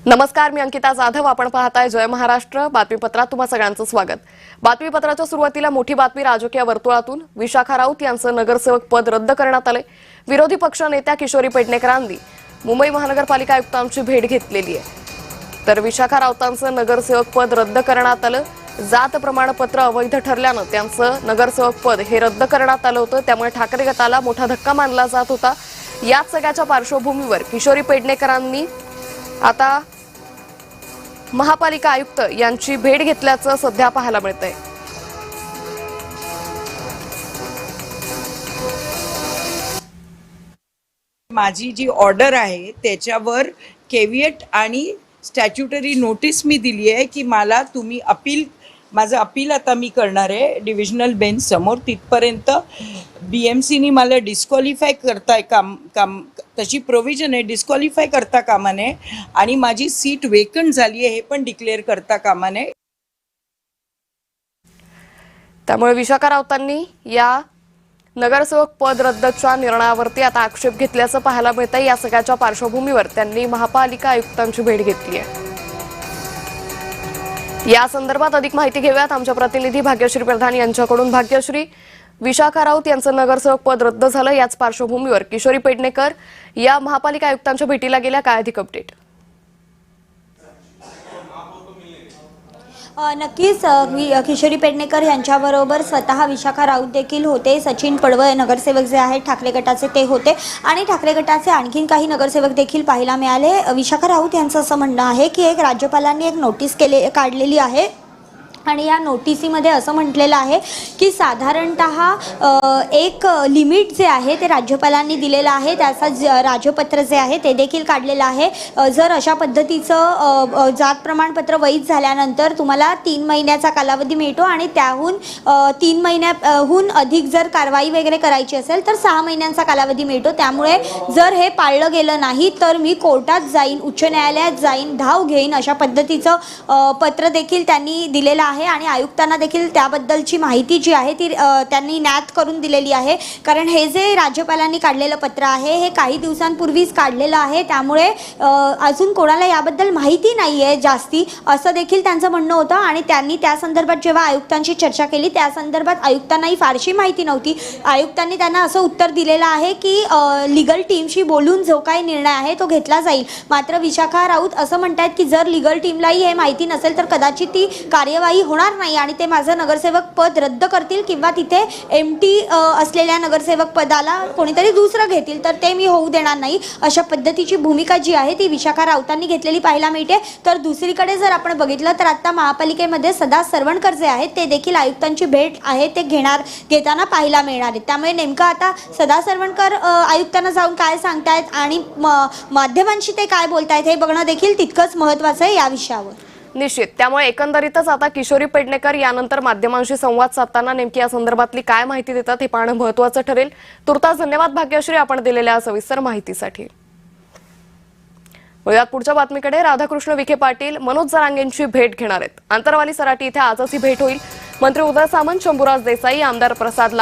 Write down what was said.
नमस्कार, मी अंकिता जाधव. आपण पाहताय जय महाराष्ट्र बातमीपत्रात तुम्हा सगळ्यांचं स्वागत. बातमीपत्राच्या सुरुवातीला मोठी बातमी राजकीय वर्तुळातून. विशाखा राऊत यांचं नगरसेवक पद रद्द करण्यात आले. विरोधी पक्ष नेत्या किशोरी पेडणेकरांनी मुंबई महानगरपालिका आयुक्तांची भेट घेतलेली आहे. तर विशाखा राऊतांचं नगरसेवक पद रद्द करण्यात आलं. जात प्रमाणपत्र अवैध ठरल्यानं त्यांचं नगरसेवक पद हे रद्द करण्यात आलं होतं. त्यामुळे ठाकरे गटाला मोठा धक्का मानला जात होता. याच सगळ्याच्या पार्श्वभूमीवर किशोरी पेडणेकरांनी आता महापालिका आयुक्त यांची भेट घेतल्याचं सध्या पाहायला मिळतंय. माझी जी ऑर्डर आहे त्याच्यावर केविएट आणि स्टॅच्युटरी नोटीस मी दिली आहे की मला तुम्ही माझं अपील आता मी करणार आहे डिव्हिजनल बेंच समोर. तिथपर्यंत BMCनी मला डिस्क्वालिफाय करताय काम तशी प्रोव्हिजन आहे, डिस्क्वालिफाय करता कामा नये आणि माझी सीट वेकंट झाली आहे हे पण डिक्लेअर करता कामा नये. त्यामुळे विशाखा राऊतांनी या नगरसेवक पद रद्दच्या निर्णयावरती आता आक्षेप घेतल्याचं पाहायला मिळतंय. या सगळ्याच्या पार्श्वभूमीवर त्यांनी महापालिका आयुक्तांची भेट घेतली आहे. या संदर्भात अधिक माहिती घेऊयात आमच्या प्रतिनिधी भाग्यश्री प्रधान यांच्याकडून. भाग्यश्री, विशाखा राऊत यांचं नगरसेवक पद रद्द झालं. याच पार्श्वभूमीवर किशोरी पेडणेकर या महापालिका आयुक्तांच्या भेटीला गेल्या. काय अधिक अपडेट? नक्कीच किशोरी पेडणेकर यांच्याबरोबर स्वतः विशाखा राऊत देखील होते. सचिन पडवळ नगरसेवक जे आहेत ठाकरे गटाचे ते होते आणि ठाकरे गटाचे आणखीन काही नगरसेवक देखील पाहायला मिळाले. विशाखा राऊत यांचं असं म्हणणं आहे की राज्यपालांनी एक नोटीस काढलेली आहे आणि या नोटिसीमध्ये असं म्हटलेलं आहे की साधारणतः एक लिमिट जे आहे ते राज्यपालांनी दिलेलं आहे. त्याचा राजपत्र जे आहे ते देखील काढलेलं आहे. जर अशा पद्धतीचं जात प्रमाणपत्र वैध झाल्यानंतर तुम्हाला 3 महिन्याचा कालावधी मिळतो आणि त्याहून 3 महिन्याहून अधिक जर कारवाई वगैरे करायची असेल तर 6 महिन्यांचा कालावधी मिळतो. त्यामुळे जर हे पाळलं गेलं नाही तर मी कोर्टात जाईन, उच्च न्यायालयात जाईन, धाव घेईन अशा पद्धतीचं पत्र देखील त्यांनी दिलेलं आहे आणि आयुक्तांना देखील त्याबद्दलची माहिती जी आहे ती त्यांनी ज्ञात करून दिलेली आहे. कारण हे जे राज्यपालांनी काढलेलं पत्र आहे हे काही दिवसांपूर्वीच काढलेलं आहे. त्यामुळे अजून कोणाला याबद्दल माहिती नाही आहे जास्ती असं देखील त्यांचं म्हणणं होतं आणि त्यांनी त्या संदर्भात जेव्हा आयुक्तांशी चर्चा केली त्या संदर्भात आयुक्तांनाही फारशी माहिती नव्हती. आयुक्तांनी त्यांना असं उत्तर दिलेलं आहे की लीगल टीमशी बोलून जो काही निर्णय आहे तो घेतला जाईल. मात्र विशाखा राऊत असं म्हणतात की जर लीगल टीमलाही हे माहिती नसेल तर कदाचित ती कार्यवाही होणार नाही आणि ते माझं नगरसेवक पद रद्द करतील किंवा तिथे एमटी असलेल्या नगरसेवक पदाला कोणीतरी दुसरं घेतील तर ते मी होऊ देणार नाही अशा पद्धतीची भूमिका जी आहे ती विशाखा राऊतांनी घेतलेली पाहायला मिळते. तर दुसरीकडे जर आपण बघितलं तर आता महापालिकेमध्ये सदा सरवणकर जे आहेत ते देखील आयुक्तांची भेट आहे ते घेताना पाहायला मिळणार आहे. त्यामुळे नेमकं आता सदा सरवणकर आयुक्तांना जाऊन काय सांगतायत आणि माध्यमांशी ते काय बोलतायत हे बघणं देखील तितकंच महत्त्वाचं आहे या विषयावर. निश्चित. त्यामुळे एकंदरीतच आता किशोरी पेडणेकर यानंतर माध्यमांशी संवाद साधताना नेमकी या संदर्भातली काय माहिती देतात हे पाहणं महत्त्वाचं ठरेल. तुर्तास धन्यवाद भाग्यश्री आपण दिलेल्या सविस्तर माहितीसाठी. पुढच्या बातमीकडे. राधाकृष्ण विखे पाटील मनोज जरांगेंची भेट घेणार आहेत. आंतरवाली सराटी इथे आजच ही भेट होईल. मंत्री उदय सामंत, शंभूराज देसाई, आमदार प्रसाद